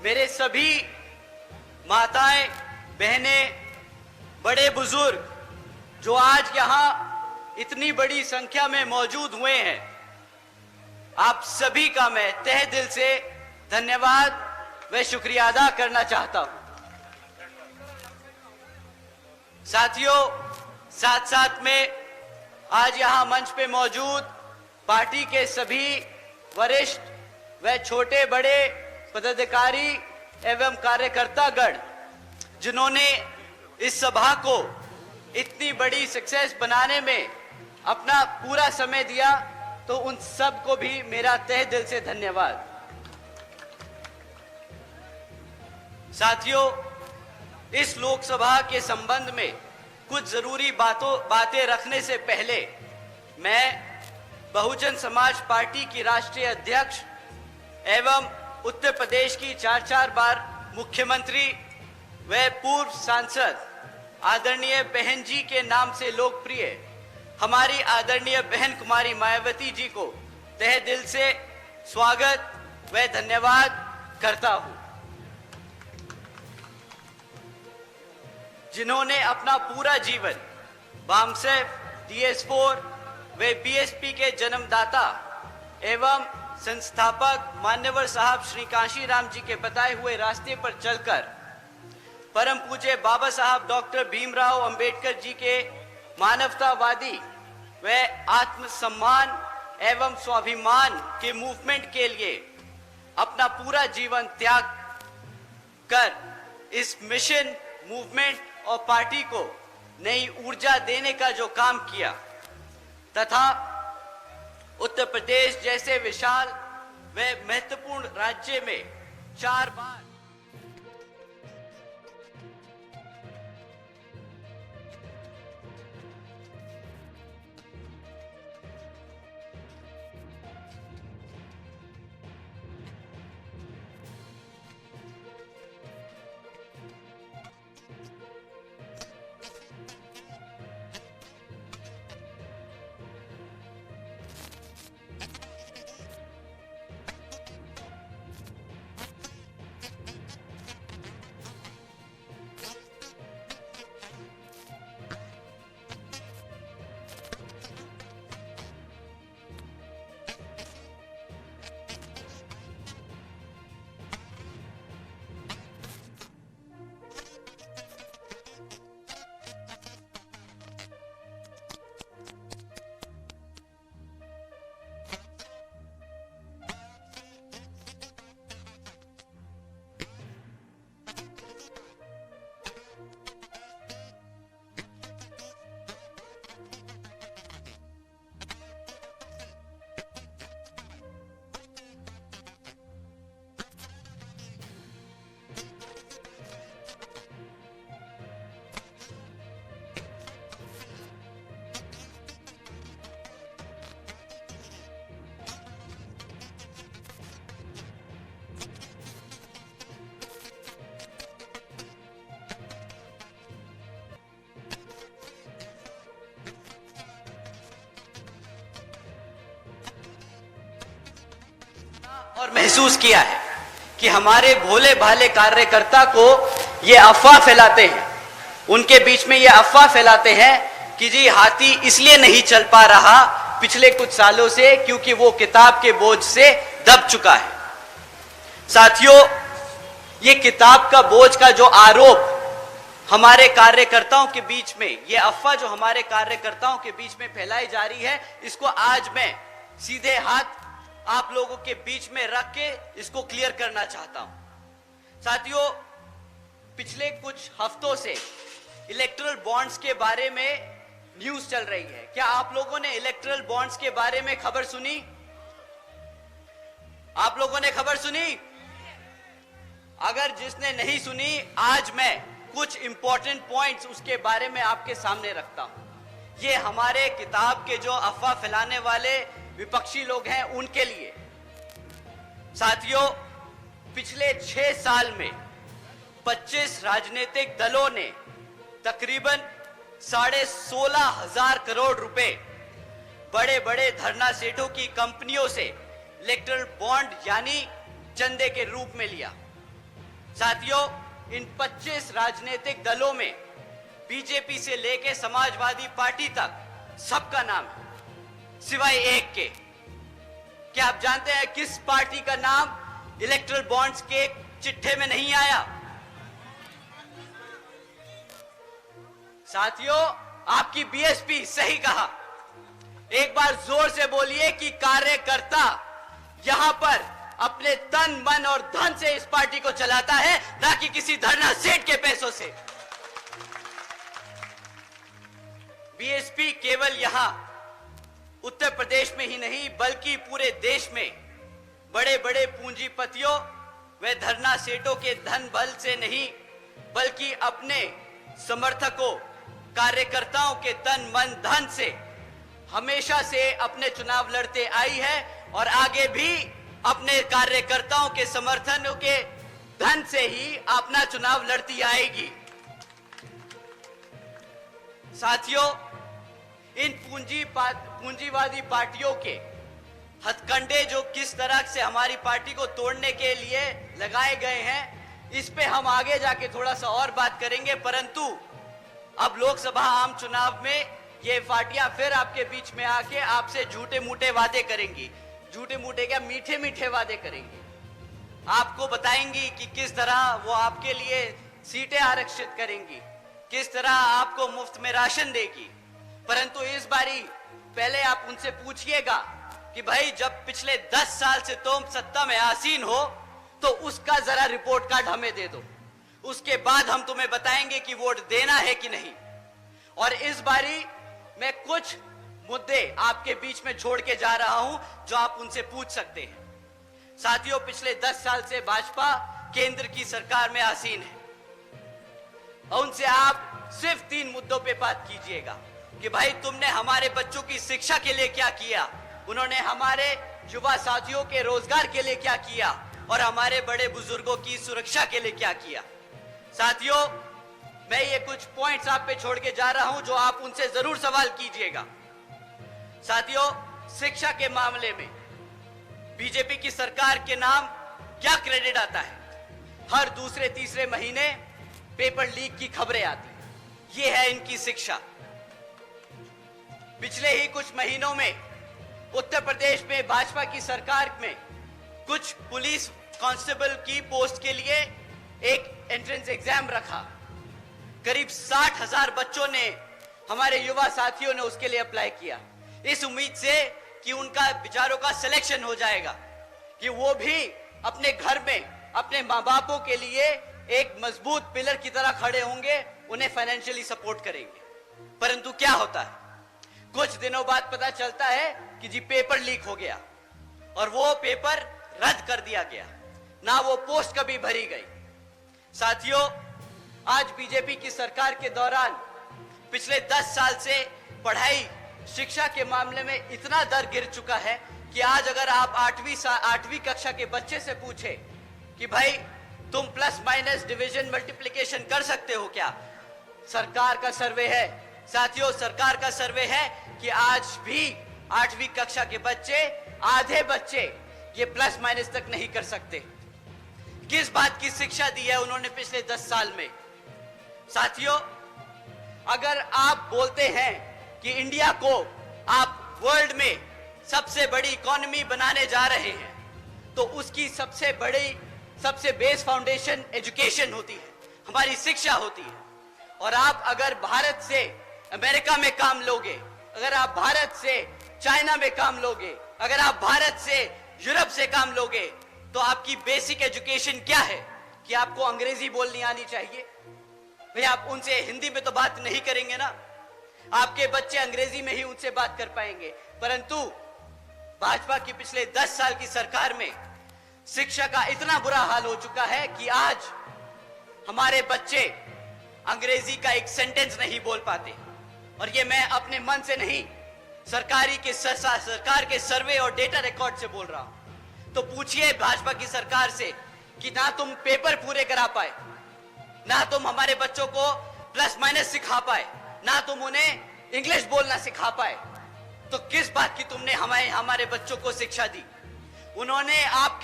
मेरे सभी माताएं, बहनें, बड़े बुजुर्ग जो आज यहाँ इतनी बड़ी संख्या में मौजूद हुए हैं, आप सभी का मैं तहे दिल से धन्यवाद व शुक्रिया अदा करना चाहता हूं। साथियों, साथ साथ में आज यहाँ मंच पे मौजूद पार्टी के सभी वरिष्ठ व छोटे बड़े पदाधिकारी एवं कार्यकर्तागण जिन्होंने इस सभा को इतनी बड़ी सक्सेस बनाने में अपना पूरा समय दिया, तो उन सब को भी मेरा तहे दिल से धन्यवाद। साथियों, इस लोकसभा के संबंध में कुछ जरूरी बातें रखने से पहले मैं बहुजन समाज पार्टी की राष्ट्रीय अध्यक्ष एवं उत्तर प्रदेश की 4 बार मुख्यमंत्री व पूर्व सांसद आदरणीय बहन जी के नाम से लोकप्रिय हमारी आदरणीय बहन कुमारी मायावती जी को तहे दिल से स्वागत व धन्यवाद करता हूं, जिन्होंने अपना पूरा जीवन बामसेफ, DS4 व BSP के जन्मदाता एवं संस्थापक मान्यवर साहब श्री कांशीराम जी के बताए हुए रास्ते पर चलकर परम पूज्य बाबा साहब डॉक्टर भीमराव अंबेडकर जी के मानवतावादी व आत्मसम्मान एवं स्वाभिमान के मूवमेंट के लिए अपना पूरा जीवन त्याग कर इस मिशन, मूवमेंट और पार्टी को नई ऊर्जा देने का जो काम किया तथा उत्तर प्रदेश जैसे विशाल व महत्वपूर्ण राज्य में 4 बार और महसूस किया है कि हमारे भोले भाले कार्यकर्ता को ये अफवाह फैलाते हैं, उनके बीच में ये अफवाह फैलाते हैं कि जी हाथी इसलिए नहीं चल पा रहा पिछले कुछ सालों से क्योंकि वो किताब के बोझ से दब चुका है। साथियों, ये किताब का बोझ का जो आरोप हमारे कार्यकर्ताओं के बीच में, ये अफवाह जो हमारे कार्यकर्ताओं के बीच में फैलाई जा रही है, इसको आज मैं सीधे हाथ आप लोगों के बीच में रख के इसको क्लियर करना चाहता हूं। साथियों, पिछले कुछ हफ्तों से इलेक्टोरल बॉन्ड्स के बारे में न्यूज चल रही है। क्या आप लोगों ने इलेक्टोरल बॉन्ड्स के बारे में खबर सुनी? आप लोगों ने खबर सुनी? अगर जिसने नहीं सुनी, आज मैं कुछ इंपॉर्टेंट पॉइंट्स उसके बारे में आपके सामने रखता हूं। ये हमारे किताब के जो अफवाह फैलाने वाले विपक्षी लोग हैं उनके लिए। साथियों, पिछले 6 साल में 25 राजनीतिक दलों ने तकरीबन 16,500 करोड़ रुपए बड़े बड़े धरना सेठों की कंपनियों से इलेक्टोरल बॉन्ड यानी चंदे के रूप में लिया। साथियों, इन 25 राजनीतिक दलों में बीजेपी से लेके समाजवादी पार्टी तक सबका नाम है, सिवाय एक के। क्या आप जानते हैं किस पार्टी का नाम इलेक्टोरल बॉन्ड्स के चिट्ठे में नहीं आया? साथियों, आपकी बीएसपी सही कहा। एक बार जोर से बोलिए कि कार्यकर्ता यहां पर अपने तन मन और धन से इस पार्टी को चलाता है, ना कि किसी धरना सेठ के पैसों से। बीएसपी केवल यहां उत्तर प्रदेश में ही नहीं बल्कि पूरे देश में बड़े बड़े पूंजीपतियों व धरना सेठों के धन बल से नहीं बल्कि अपने समर्थकों कार्यकर्ताओं के तन मन धन से हमेशा से अपने चुनाव लड़ते आई है और आगे भी अपने कार्यकर्ताओं के समर्थनों के धन से ही अपना चुनाव लड़ती आएगी। साथियों, इन पूंजीवादी पार्टियों के हथकंडे जो किस तरह से हमारी पार्टी को तोड़ने के लिए लगाए गए हैं, इस पे हम आगे जाके थोड़ा सा और बात करेंगे। परंतु अब लोकसभा आम चुनाव में ये पार्टियां फिर आपके बीच में आके आपसे झूठे मूठे वादे करेंगी। झूठे मूठे क्या, मीठे मीठे वादे करेंगी। आपको बताएंगी कि किस तरह वो आपके लिए सीटें आरक्षित करेंगी, किस तरह आपको मुफ्त में राशन देगी। परंतु इस बारी पहले आप उनसे पूछिएगा कि भाई जब पिछले 10 साल से तुम सत्ता में आसीन हो तो उसका जरा रिपोर्ट कार्ड हमें दे दो, उसके बाद हम तुम्हें बताएंगे कि वोट देना है कि नहीं। और इस बारी मैं कुछ मुद्दे आपके बीच में छोड़ के जा रहा हूं जो आप उनसे पूछ सकते हैं। साथियों, पिछले 10 साल से भाजपा केंद्र की सरकार में आसीन है और उनसे आप सिर्फ 3 मुद्दों पे बात कीजिएगा कि भाई तुमने हमारे बच्चों की शिक्षा के लिए क्या किया, उन्होंने हमारे युवा साथियों के रोजगार के लिए क्या किया और हमारे बड़े बुजुर्गों की सुरक्षा के लिए क्या किया। साथियों, मैं ये कुछ पॉइंट्स आप पे छोड़ के जा रहा हूं जो आप उनसे जरूर सवाल कीजिएगा। साथियों, शिक्षा के मामले में बीजेपी की सरकार के नाम क्या क्रेडिट आता है? हर दूसरे तीसरे महीने पेपर लीक की खबरें आती। ये है इनकी शिक्षा। पिछले ही कुछ महीनों में उत्तर प्रदेश में भाजपा की सरकार में कुछ पुलिस कांस्टेबल की पोस्ट के लिए एक एंट्रेंस एग्जाम रखा। करीब 60,000 बच्चों ने, हमारे युवा साथियों ने उसके लिए अप्लाई किया, इस उम्मीद से कि उनका विचारों का सिलेक्शन हो जाएगा, कि वो भी अपने घर में अपने माँ बापों के लिए एक मजबूत पिलर की तरह खड़े होंगे, उन्हें फाइनेंशियली सपोर्ट करेंगे। परंतु क्या होता है, कुछ दिनों बाद पता चलता है कि जी पेपर लीक हो गया और वो पेपर रद्द कर दिया गया, ना वो पोस्ट कभी भरी गई। साथियों, आज बीजेपी की सरकार के दौरान पिछले 10 साल से पढ़ाई शिक्षा के मामले में इतना दर गिर चुका है कि आज अगर आप 8वीं कक्षा के बच्चे से पूछे कि भाई तुम प्लस माइनस डिवीजन मल्टीप्लिकेशन कर सकते हो क्या, सरकार का सर्वे है, साथियों सरकार का सर्वे है कि आज भी 8वीं कक्षा के बच्चे, आधे बच्चे ये प्लस माइनस तक नहीं कर सकते। किस बात की शिक्षा दी है उन्होंने पिछले 10 साल में? साथियों, अगर आप बोलते हैं कि इंडिया को आप वर्ल्ड में सबसे बड़ी इकोनॉमी बनाने जा रहे हैं, तो उसकी सबसे बेस फाउंडेशन एजुकेशन होती है, हमारी शिक्षा होती है। और आप अगर भारत से अमेरिका में काम लोगे, अगर आप भारत से चाइना में काम लोगे, अगर आप भारत से यूरोप से काम लोगे, तो आपकी बेसिक एजुकेशन क्या है कि आपको अंग्रेजी बोलनी आनी चाहिए? भाई आप उनसे हिंदी में तो बात नहीं करेंगे ना, आपके बच्चे अंग्रेजी में ही उनसे बात कर पाएंगे। परंतु भाजपा की पिछले 10 साल की सरकार में शिक्षा का इतना बुरा हाल हो चुका है कि आज हमारे बच्चे अंग्रेजी का एक सेंटेंस नहीं बोल पाते। और ये मैं अपने मन से नहीं, सरकार के सर्वे और डेटा रिकॉर्ड से बोल रहा हूं। तो पूछिए भाजपा की सरकार से कि ना तुम पेपर पूरे करा पाए, ना तुम हमारे बच्चों को प्लस माइनस सिखा पाए, ना तुम उन्हें इंग्लिश बोलना सिखा पाए, तो किस बात की तुमने हमारे बच्चों को शिक्षा दी? उन्होंने आपके